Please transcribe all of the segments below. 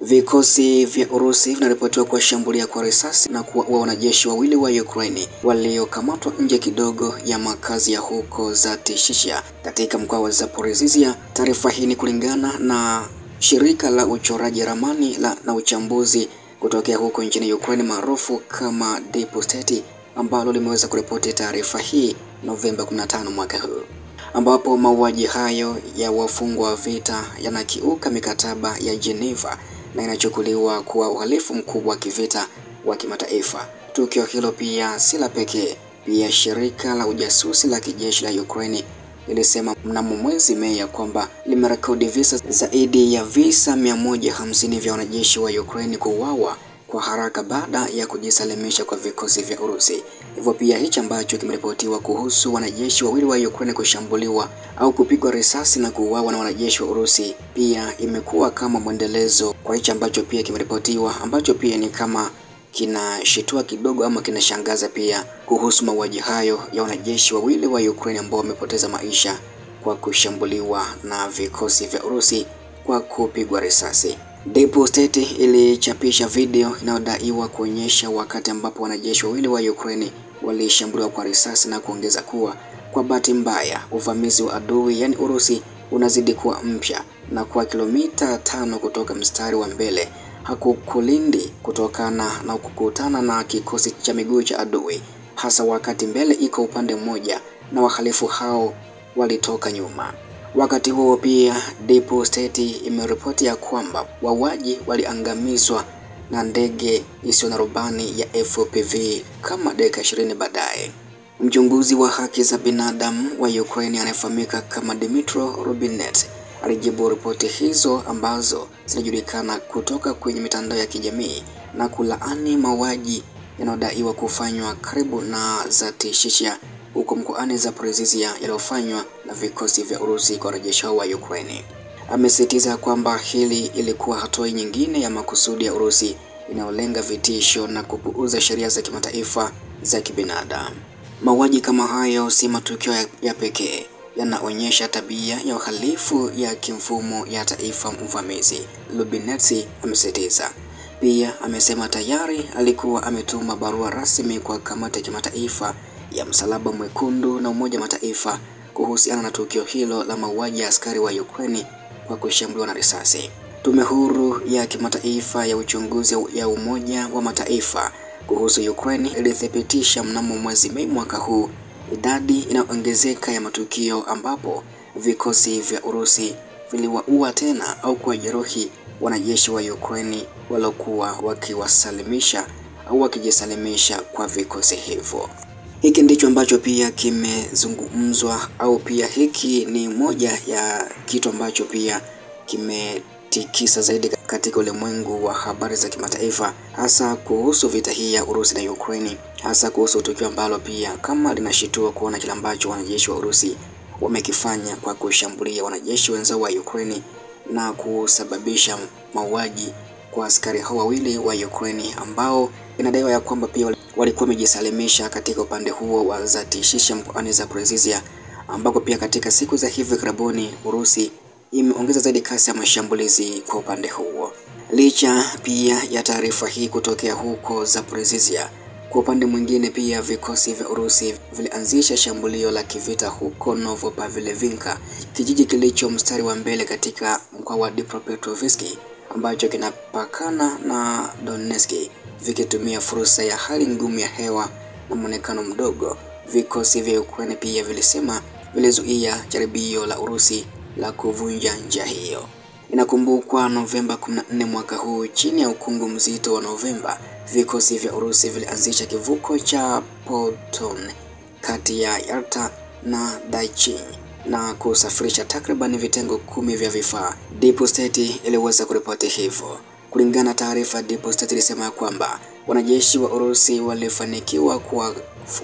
Vikosi vya Urusi vinaripotiwa kuwashambulia kwa risasi na kuwaua wanajeshi wawili wa Ukraine waliokamatwa nje kidogo ya makazi ya huko Zatishisha katika mkoa wa Zaporizhzhia. Taarifa hii ni kulingana na shirika la uchoraji ramani na uchambuzi kutokea huko nchini Ukraine maarufu kama Deep State, ambalo limeweza kuripoti taarifa hii Novemba 15 mwaka huu, ambapo mauaji hayo ya wafungwa wa vita yanakiuka mikataba ya Geneva na inachukuliwa kuwa uhalifu mkubwa wa kivita wa kimataifa. Tukio hilo pia si la pekee. Pia shirika la ujasusi la kijeshi la Ukraine lilisema mnamo mwezi Mei ya kwamba limerekodi visa zaidi ya visa 150 vya wanajeshi wa Ukraine kuuawa kwa haraka baada ya kujisalimisha kwa vikosi vya Urusi. Hivyo pia hichi ambacho kimeripotiwa kuhusu wanajeshi wawili wa Ukraine kushambuliwa au kupigwa risasi na kuuawa na wanajeshi wa Urusi pia imekuwa kama mwendelezo kwa hichi ambacho pia kimeripotiwa, ambacho pia ni kama kinashitua kidogo ama kinashangaza pia kuhusu mauaji hayo ya wanajeshi wawili wa Ukraine ambao wamepoteza maisha kwa kushambuliwa na vikosi vya Urusi kwa kupigwa risasi. Deep State ilichapisha video inayodaiwa kuonyesha wakati ambapo wanajeshi wawili wa Ukraine walishambuliwa kwa risasi na kuongeza kuwa kwa bahati mbaya uvamizi wa adui yani Urusi unazidi kuwa mpya na kwa kilomita 5 kutoka mstari wa mbele hakukulindi kutokana na kukutana na kikosi cha miguu cha adui, hasa wakati mbele iko upande mmoja na wahalifu hao walitoka nyuma. Wakati huo pia Deep State imeripoti ya kwamba wauaji waliangamizwa na ndege isiyo na rubani ya FPV kama dakika 20 baadaye. Mchunguzi wa haki za binadamu wa Ukraine anayefahamika kama Dmytro Rubinet alijibu ripoti hizo ambazo zinajulikana kutoka kwenye mitandao ya kijamii na kulaani mauaji yanayodaiwa kufanywa karibu na Zatishisha huko mkoani Zaporizhzhia yaliyofanywa na vikosi vya Urusi kwa wanajeshi wa Ukraine. Amesisitiza kwamba hili ilikuwa hatua nyingine ya makusudi ya Urusi inayolenga vitisho na kupuuza sheria za kimataifa za kibinadamu. Mauaji kama hayo si matukio ya pekee, yanaonyesha tabia ya uhalifu ya kimfumo ya taifa mvamizi, Lubinetsi amesisitiza. Pia amesema tayari alikuwa ametuma barua rasmi kwa kamati ya kimataifa ya Msalaba Mwekundu na Umoja wa Mataifa kuhusiana na tukio hilo la mauaji ya askari wa Ukraine kwa kushambuliwa na risasi. Tume huru ya kimataifa ya uchunguzi ya Umoja wa Mataifa kuhusu Ukraine ilithibitisha mnamo mwezi Mei mwaka huu idadi inaongezeka ya matukio ambapo vikosi vya Urusi viliwaua tena au kuwajeruhi wanajeshi wa Ukraine waliokuwa wakiwasalimisha au wakijisalimisha kwa vikosi hivyo. Hiki ndicho ambacho pia kimezungumzwa au pia hiki ni moja ya kitu ambacho pia kimetikisa zaidi katika ulimwengu wa habari za kimataifa, hasa kuhusu vita hii ya Urusi na Ukraine, hasa kuhusu tukio ambalo pia kama linashitua kuona kile ambacho wanajeshi wa Urusi wamekifanya kwa kushambulia wanajeshi wenzao wa Ukraine na kusababisha mauaji kwa askari hao wawili wa Ukraine ambao inadaiwa ya kwamba pia walikuwa wamejisalimisha katika upande huo wa Zatishisha mkoani Zaporizhzhia, ambako pia katika siku za hivi karibuni Urusi imeongeza zaidi kasi ya mashambulizi kwa upande huo. Licha pia ya taarifa hii kutokea huko Zaporizhzhia, kwa upande mwingine pia vikosi vya Urusi vilianzisha shambulio la kivita huko Novopavlivka, kijiji kilicho mstari wa mbele katika mkoa wa Dnipropetrovsk ambacho kinapakana na Donetsk, vikitumia fursa ya hali ngumu ya hewa na muonekano mdogo. Vikosi vya Ukraine pia vilisema vilizuia jaribio la Urusi la kuvunja njia hiyo. Inakumbukwa Novemba 14 mwaka huu, chini ya ukungu mzito wa Novemba, vikosi vya Urusi vilianzisha kivuko cha Proton kati ya Yalta na Daichi na kusafirisha takriban vitengo 10 vya vifaa. Deep State iliweza kuripoti hivyo. Kulingana na taarifa, Deep State ilisema kwamba wanajeshi wa Urusi walifanikiwa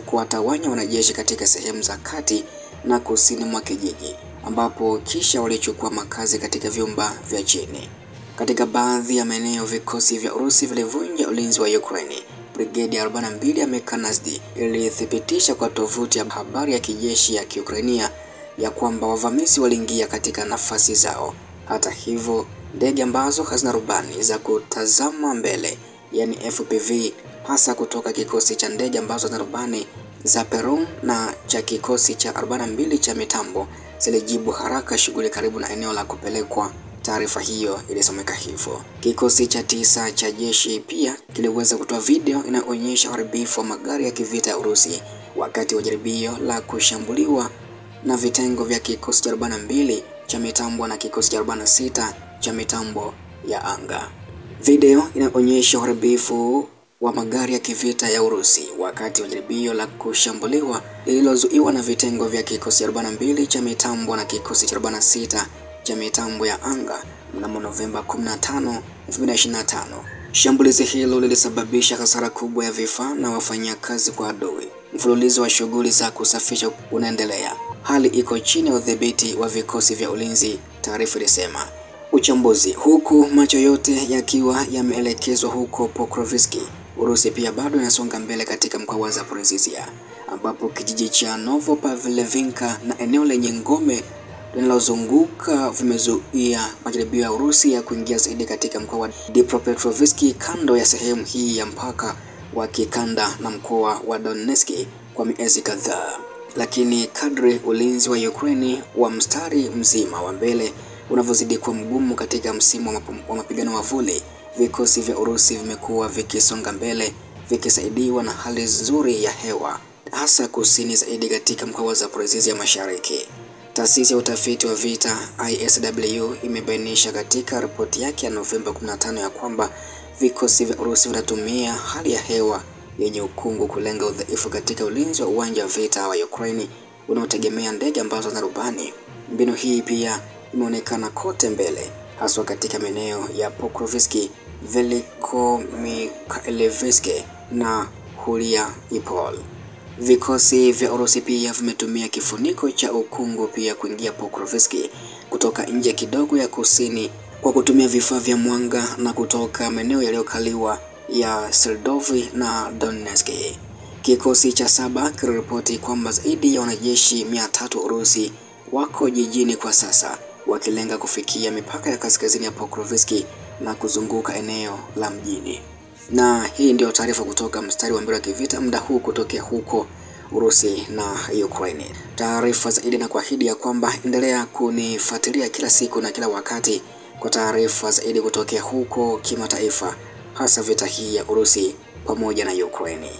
kuwatawanya wanajeshi katika sehemu za kati na kusini mwa kijiji, ambapo kisha walichukua makazi katika vyumba vya chini. Katika baadhi ya maeneo vikosi vya Urusi vilivunja ulinzi wa Ukraine. Brigedi ya 42 ya Mechanized ilithibitisha kwa tovuti ya habari ya kijeshi ya Kiukrainia ya kwamba wavamizi waliingia katika nafasi zao. Hata hivyo, ndege ambazo hazina rubani za kutazama mbele, yani FPV, hasa kutoka kikosi cha ndege ambazo hazina rubani za Peru na cha kikosi cha 42 cha mitambo zilijibu haraka shughuli karibu na eneo la kupelekwa. Taarifa hiyo ilisomeka hivyo. Kikosi cha 9 cha jeshi pia kiliweza kutoa video inayoonyesha uharibifu wa magari ya kivita ya Urusi wakati wa jaribio la kushambuliwa na vitengo vya kikosi cha 42 cha mitambo na kikosi cha 46 cha mitambo ya anga. Video inaonyesha uharibifu wa magari ya kivita ya Urusi wakati wa jaribio la kushambuliwa lililozuiwa na vitengo vya kikosi 42 cha mitambo na kikosi cha 46 cha mitambo ya anga mnamo Novemba 15, 2025. Shambulizi hilo lilisababisha hasara kubwa ya vifaa na wafanyakazi kwa adui. Mfululizo wa shughuli za kusafisha unaendelea. Hali iko chini ya udhibiti wa vikosi vya ulinzi, taarifa ilisema. Uchambuzi. Huku macho yote yakiwa yameelekezwa huko Pokrovsk, Urusi pia bado inasonga mbele katika mkoa wa Zaporizhzhia, ambapo kijiji cha Novopavlivka na eneo lenye ngome linalozunguka vimezuia majaribio ya Urusi ya kuingia zaidi katika mkoa wa Dnipropetrovsk kando ya sehemu hii ya mpaka wa kikanda na mkoa wa Donetsk kwa miezi kadhaa. Lakini kadri ulinzi wa Ukraine wa mstari mzima wa mbele unavyozidi kuwa mgumu katika msimu wa mapigano wa vuli, vikosi vya Urusi vimekuwa vikisonga mbele vikisaidiwa na hali nzuri ya hewa, hasa kusini zaidi katika mkoa wa Zaporizhzhia Mashariki. Taasisi ya utafiti wa vita ISW imebainisha katika ripoti yake ya Novemba 15 ya kwamba vikosi vya Urusi vinatumia hali ya hewa yenye ukungu kulenga udhaifu katika ulinzi wa uwanja wa vita wa Ukraine unaotegemea ndege ambazo zina rubani. Mbinu hii pia imeonekana kote mbele, haswa katika maeneo ya Pokrovsk, Velikomikhailovsk na Huliaipol. Vikosi vya Urusi pia vimetumia kifuniko cha ukungu pia kuingia Pokrovsk kutoka nje kidogo ya kusini kwa kutumia vifaa vya mwanga na kutoka maeneo yaliyokaliwa ya Serdovi na Donetsk. Kikosi cha 7 kiliripoti kwamba zaidi ya wanajeshi 300 Urusi wako jijini kwa sasa, wakilenga kufikia mipaka ya kaskazini ya Pokrovsk na kuzunguka eneo la mjini. Na hii ndio taarifa kutoka mstari wa mbele wa kivita muda huu kutokea huko Urusi na Ukraine. Taarifa zaidi na kuahidi ya kwamba endelea kunifuatilia kila siku na kila wakati kwa taarifa zaidi kutokea huko kimataifa, hasa vita hii ya Urusi pamoja na Ukraine.